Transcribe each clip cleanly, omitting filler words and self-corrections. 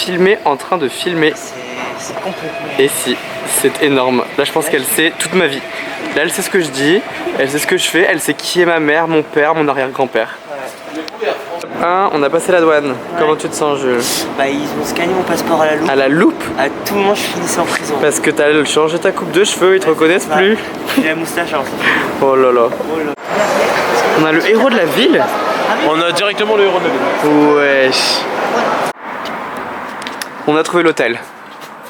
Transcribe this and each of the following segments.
filmé en train de filmer. C'est complètement... Et si, c'est énorme. Là je pense qu'elle sait toute ma vie. Là elle sait ce que je dis, elle sait ce que je fais, elle sait qui est ma mère, mon père, mon arrière-grand-père. On a passé la douane. Comment tu te sens, Jules? Bah ils ont scanné mon passeport à la loupe. À la loupe? À tout moment je finissais en prison. Parce que t'as changé ta coupe de cheveux, ils te reconnaissent plus. J'ai la moustache alors. Oh là là. On a le héros de la ville. On a directement le héros de la ville. Wesh. On a trouvé l'hôtel.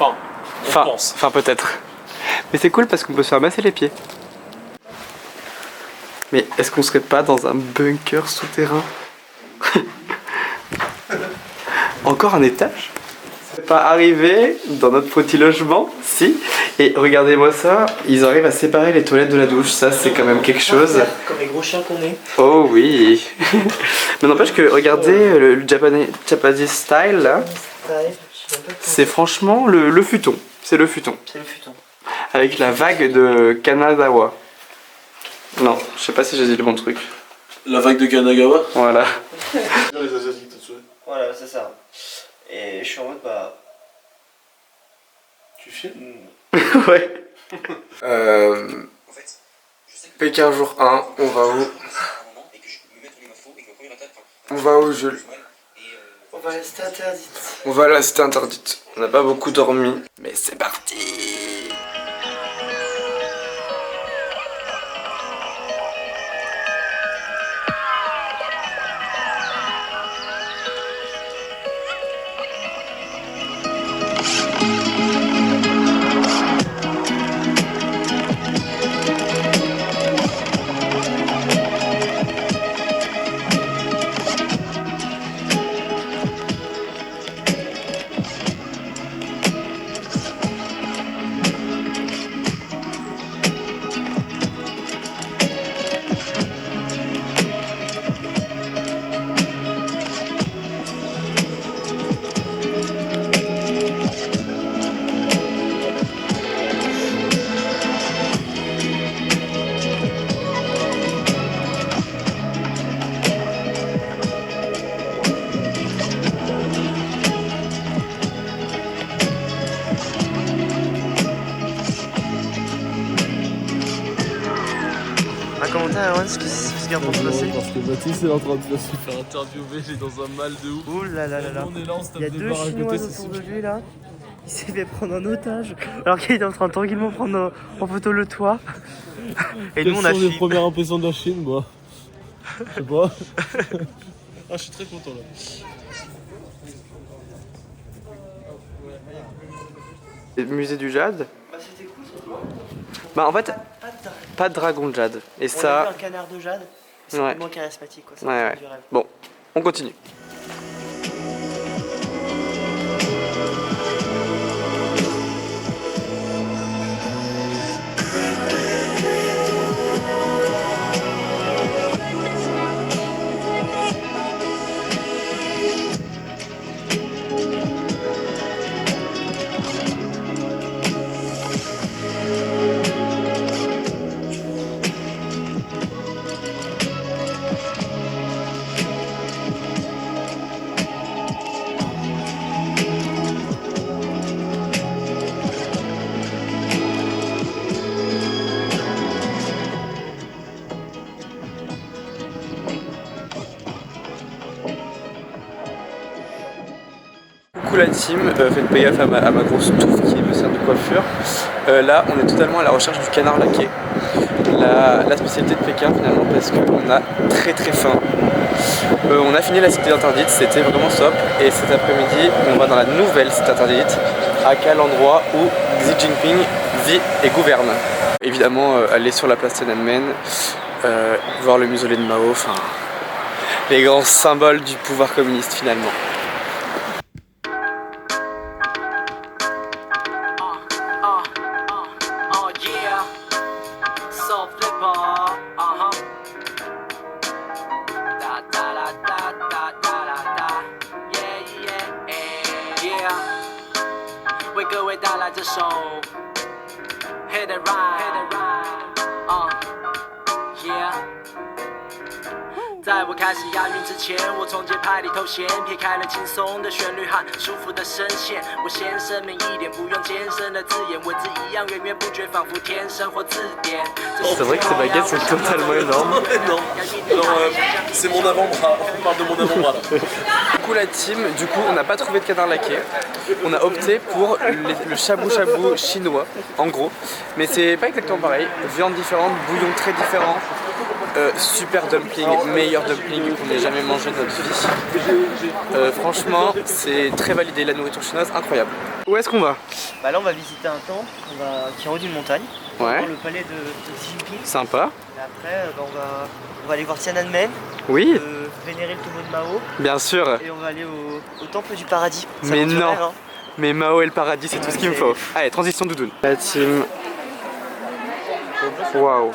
Enfin peut-être. Mais c'est cool parce qu'on peut se faire masser les pieds. Mais est-ce qu'on serait pas dans un bunker souterrain? Encore un étage? C'est pas arrivé dans notre petit logement? Si. Et regardez-moi ça, ils arrivent à séparer les toilettes de la douche. Ça c'est quand même quelque chose. Comme les gros chiens qu'on est. Oh oui. Mais n'empêche que regardez le Japanese style là. C'est franchement le futon. C'est le futon. C'est le futon. Avec la vague de Kanagawa. Non, je sais pas si j'ai dit le bon truc. La vague de Kanagawa. Voilà. Les Asiatiques tatoués. Voilà, c'est ça. Et je suis en mode bah... Tu filmes? Ouais. Pékin jour 1, on va où? On va où, Jules? On va rester interdite. On va à la cité interdite. On n'a pas beaucoup dormi, mais c'est parti. Un commentaire Erwan, ce qui est en train de se passer? Parce que Baptiste est en train de se faire interviewer, il est dans un mal de ouf. Ouh là là là là. On est là, on se tape Il y a des deux barres à Chinois côté, c'est autour de super. lui là. Il s'est fait prendre en otage. Alors qu'il était en train de tranquillement prendre en photo le toit. Et nous on a Quelles sont les fui. premières impressions de la Chine, moi? Je sais pas. Ah, je suis très content là. Le musée du jade. Bah c'était cool ça. Bah en fait, Pas de pas de dragon de jade. Et On a vu ça... un canard de jade. C'est Ouais. tellement charismatique quoi. Ça Ouais, me ouais. fait du rêve. Bon, on continue. Coucou la team, faites pas gaffe à ma grosse touffe qui me sert de coiffure. Là on est totalement à la recherche du canard laqué. La spécialité de Pékin finalement parce qu'on a très faim. On a fini la cité interdite, c'était vraiment top. Et cet après-midi on va dans la nouvelle cité interdite, à l'endroit où Xi Jinping vit et gouverne. Évidemment aller sur la place Tiananmen, voir le mausolée de Mao, enfin les grands symboles du pouvoir communiste finalement. 在我开始押韵之前，我从节拍里头弦，撇开了轻松的旋律和舒服的声线。我先声明一点，不用艰深的字眼，文字一样源源不绝，仿佛天生或字典。C'est vrai que ces baguettes sont totalement énormes. C'est mon avant-bras, on parle de mon avant-bras là. Du coup la team, on n'a pas trouvé de canard laqué. On a opté pour le shabu-shabu chinois, en gros. Mais c'est pas exactement pareil. Viande différente, bouillon très différent. Super dumpling, meilleur dumpling qu'on ait jamais mangé de notre vie. Franchement, c'est très validé, la nourriture chinoise, incroyable. Où est-ce qu'on va? Bah là on va visiter un temple qui est en haut d'une montagne. On va Ouais. voir le palais de Xi Jinping. Sympa. Et après on va aller voir Tiananmen, Oui, vénérer le tombeau de Mao. bien sûr. Et on va aller au temple du paradis. Ça Mais vaut du non. rêve, hein. Mais Mao et le paradis, c'est tout ce qu'il me faut. Allez, transition doudoune. La team. Waouh.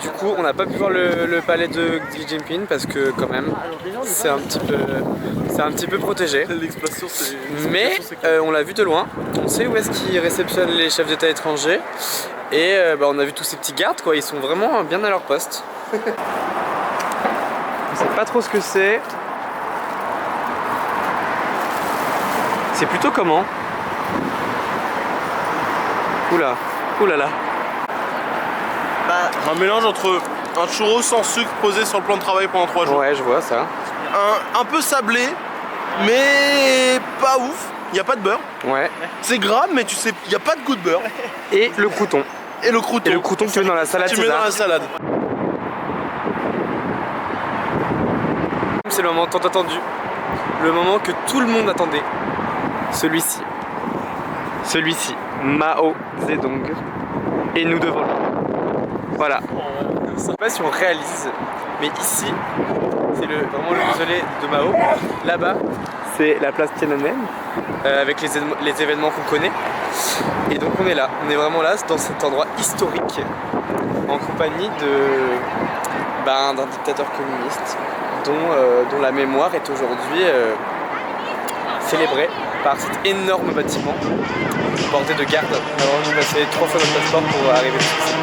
Du coup, on n'a pas pu voir le palais de Xi Jinping parce que quand même, c'est un petit peu protégé. L'expression c'est. Mais on l'a vu de loin. On sait où est-ce qu'ils réceptionnent les chefs d'État étrangers. Et on a vu tous ces petits gardes, quoi. Ils sont vraiment bien à leur poste. On sait pas trop ce que c'est. C'est plutôt comment? Oula, oulala. Un mélange entre un churro sans sucre posé sur le plan de travail pendant 3 jours. Ouais, je vois ça. Un peu sablé, mais pas ouf. Il n'y a pas de beurre. Ouais. C'est gras, mais tu sais, il n'y a pas de goût de beurre. Et le crouton. Et le crouton. Et le crouton que tu mets dans la salade. Tu mets dans la salade. C'est le moment tant attendu. Le moment que tout le monde attendait. Celui-ci. Celui-ci. Mao Zedong. Et nous devons. Voilà. Je sais pas si on réalise, mais ici, c'est vraiment le mausolée de Mao. Là-bas, c'est la place Tiananmen, avec les événements qu'on connaît. Et donc on est là, on est vraiment là, dans cet endroit historique, en compagnie d'un dictateur communiste, dont la mémoire est aujourd'hui célébrée par cet énorme bâtiment bordé de gardes. Alors on a passé 3 fois notre passeport pour arriver ici.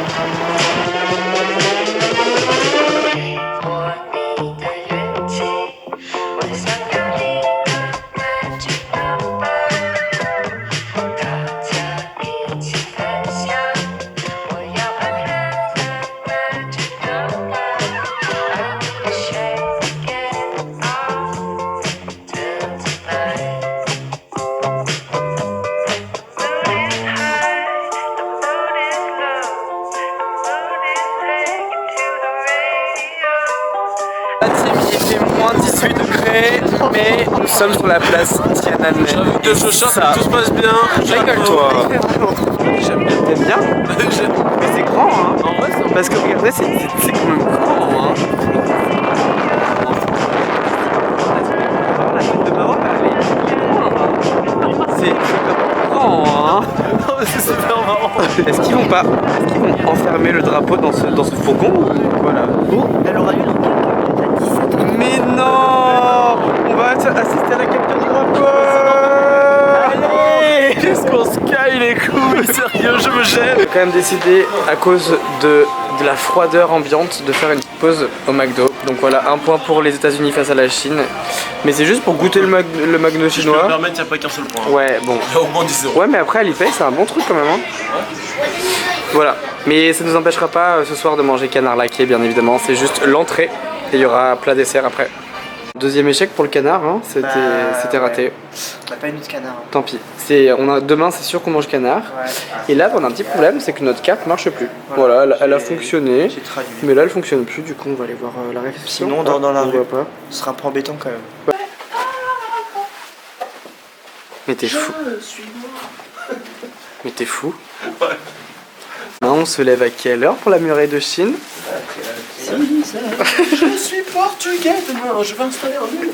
Il fait moins 18 degrés, mais nous sommes sur la place Tiananmen. J'avoue que je chante, tout se passe bien. Régale-toi. J'aime bien. T'aimes bien? J'aime. Mais c'est grand, hein. En vrai, c'est Parce que regardez, c'est quand même grand, hein. La tête de Mao, elle est loin, hein. C'est grand, hein. c'est super marrant. Est-ce qu'ils vont enfermer le drapeau dans ce fourgon ou voilà? Oh, elle aura eu l'enquête. Mais non! On va assister à la capture du drapeau! Allez! Qu'est-ce qu'on se caille les couilles? Sérieux, je me gêne! J'ai quand même décidé, à cause de la froideur ambiante, de faire une pause au McDo. Donc voilà, un point pour les États-Unis face à la Chine. Mais c'est juste pour goûter le McDo chinois. Si je peux me permettre, il n'y a pas qu'un seul point. Ouais, bon. Il y a au moins 10 €. Ouais, mais après Alipay, c'est un bon truc quand même. Hein. Voilà. Mais ça ne nous empêchera pas ce soir de manger canard laqué, bien évidemment. C'est juste l'entrée et il y aura plat dessert après. Deuxième échec pour le canard, hein. C'était raté. On n'a pas une de canard. Hein. Tant pis. Demain, c'est sûr qu'on mange canard. Ouais. Et là, on a un petit problème, c'est que notre carte marche plus. Voilà, elle a fonctionné. J'ai traduit. Mais là, elle fonctionne plus. Du coup, on va aller voir la réception. Sinon, dans la on rue, voit pas. ce sera un peu embêtant quand même. Ouais. Mais t'es fou. Mais t'es fou. Ouais. On se lève à quelle heure pour la muraille de Chine? Je suis portugais demain, je vais installer un mur.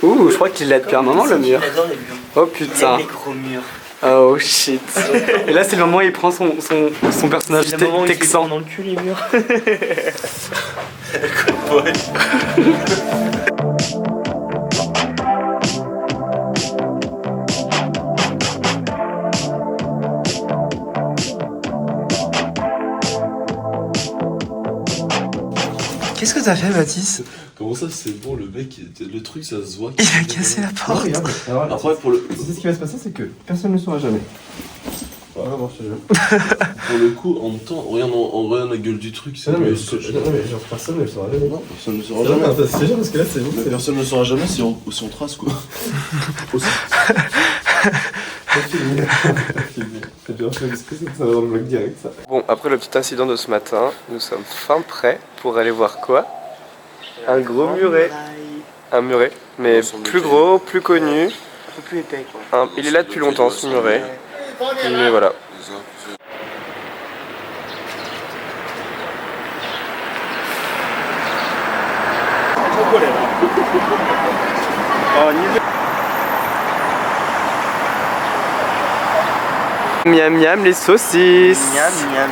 Ouh, je crois qu'il l'a depuis un moment le mur. J'adore les murs. Oh putain. Les gros murs. Oh shit. Et là, c'est le moment où il prend son personnage C'est le moment où il texan. prend dans le cul les murs. Ouais. Qu'est-ce que t'as fait, Mathis? Comment ça, c'est bon, le mec, le truc, ça se voit. Il a cassé la porte. Après, pour le... Ce qui va se passer, c'est que personne ne le saura jamais. Vraiment, je te jure. Pour le coup, en même temps, regarde la gueule du truc. Non mais genre personne ne le saura jamais. Non, personne ne le saura jamais. C'est genre parce que là c'est bon. Mais personne ne le saura jamais si on trace quoi. Bon, après le petit incident de ce matin, nous sommes fin prêts pour aller voir quoi? Un gros muret. Un muret, mais plus gros, plus connu. Un peu plus épais quoi. Il est là depuis longtemps ce muret. Mais voilà. Miam miam les saucisses. Miam miam.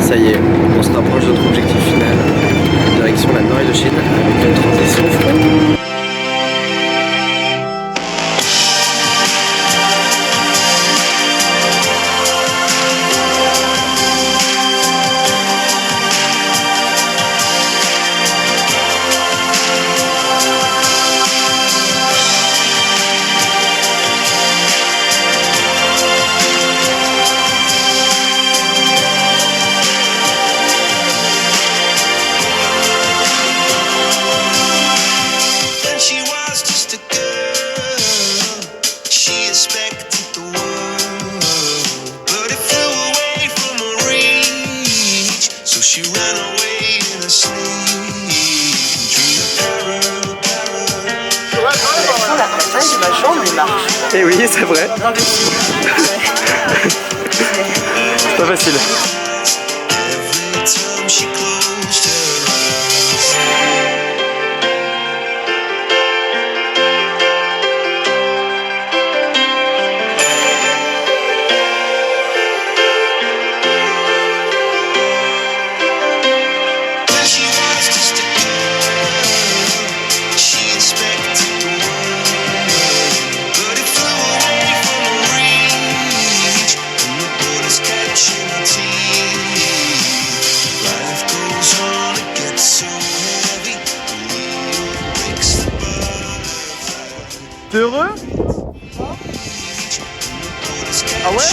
Ça y est, on se rapproche de notre objectif final. Direction la muraille de Chine avec une transition front. Et oui, c'est vrai. C'est pas facile. T'es heureux? Ah ouais?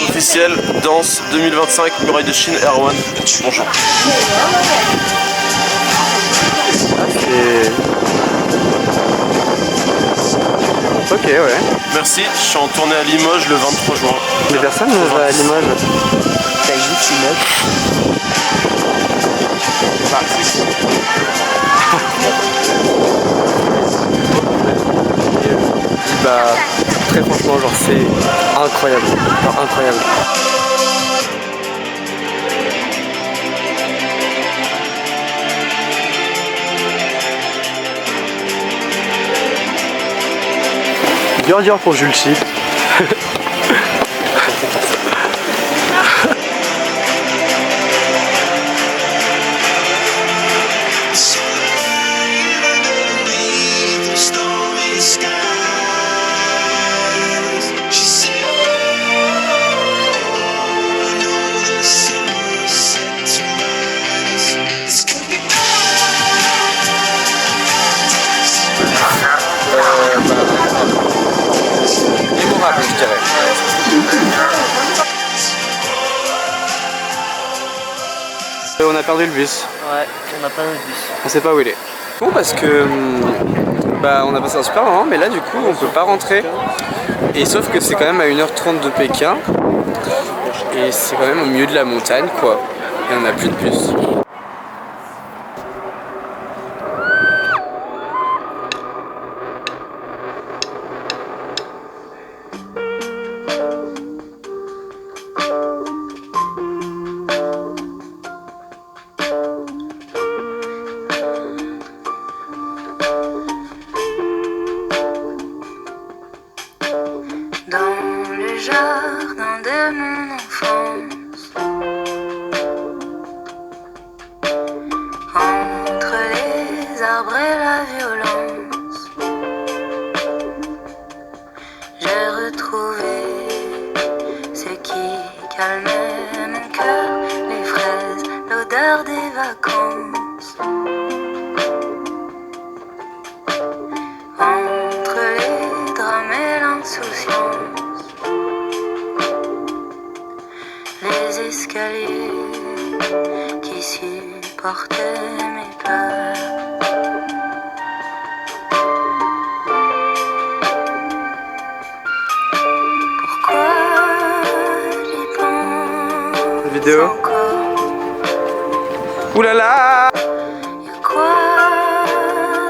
Officiel, danse 2025, muraille de Chine, Erwan. Bonjour. Ok, ouais. Merci, je suis en tournée à Limoges le 23 juin. Mais personne ne va à Limoges. T'as juste une meuf. Bah, très franchement, genre c'est incroyable. Genre, incroyable. bien dur pour Jules Chip. Mémorable, je dirais. On a perdu le bus. Ouais, on a pas notre bus. On sait pas où il est. Bon, parce que bah, on a passé un super moment, mais là du coup on peut pas rentrer. Et sauf que c'est quand même à 1h30 de Pékin. Et c'est quand même au milieu de la montagne quoi. Et on a plus de bus. Dans le jardin de mon enfance, entre les arbres et la violence, j'ai retrouvé ce qui calmait mon cœur, les fraises, l'odeur des vacances. Entre les drames et l'insouciance, les escaliers qui supportaient mes peurs. Pourquoi j'y pense Vidéo. encore? Ouh là là! Y'a quoi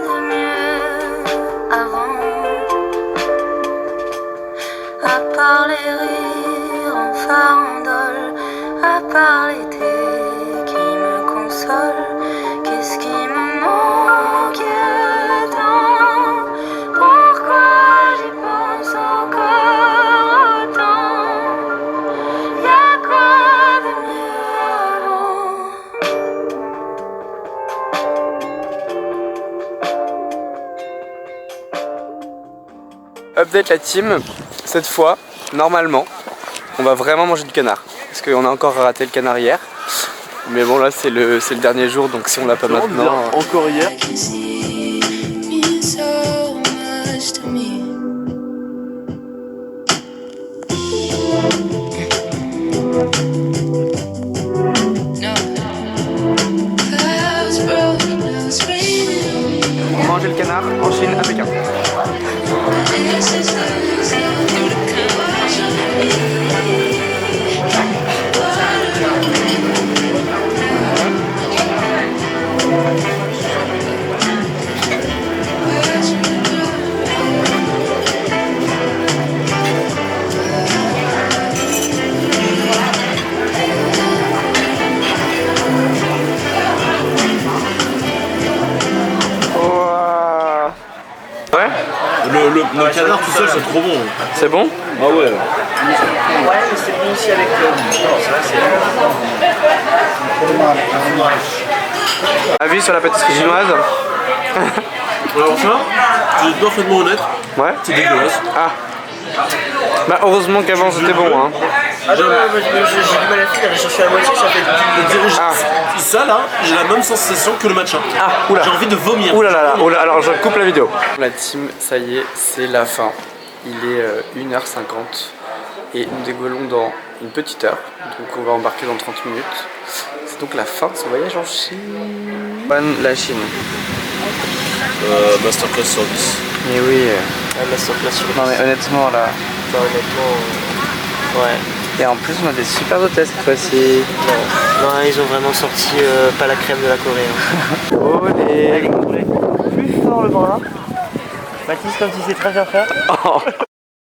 de mieux avant? À part les rires en farandole, à part l'été qui me console, qu'est-ce qui me manque tant? Pourquoi j'y pense encore autant? Y'a quoi de mieux avant? Update la team, cette fois, normalement, on va vraiment manger du canard. Parce qu'on a encore raté le canard hier. Mais bon là c'est le dernier jour, donc si on l'a pas maintenant... Encore hier. On va manger le canard en Chine à Pékin. Ouais, Le canard tout seul c'est trop bon. c'est bon? Ah ouais. Ouais, mais c'est bon aussi avec Avis sur la pâtisserie chinoise? Alors ça, je suis parfaitement honnête, Ouais. c'est dégueulasse. Ah. Bah heureusement qu'avant c'était bon hein. Ah non, j'ai du mal à finir, j'ai cherché la moitié, ça fait Ah. Ça là, j'ai la même sensation que le matcha. Ah, oula. J'ai envie de vomir. Ouh là là là, oh là, alors je coupe la vidéo. La team, ça y est, c'est la fin. Il est 1h50 et nous décollons dans une petite heure. Donc on va embarquer dans 30 minutes. C'est donc la fin de ce voyage en Chine. La Chine. Masterclass service. Mais oui. masterclass sur le Non mais honnêtement là. honnêtement, ouais. Et en plus on a des super hôtesses cette fois-ci. Non, ils ont vraiment sorti pas la crème de la Corée. Hein. Olé. Allez, plus fort le bras. Mathis, comme tu sais très bien faire.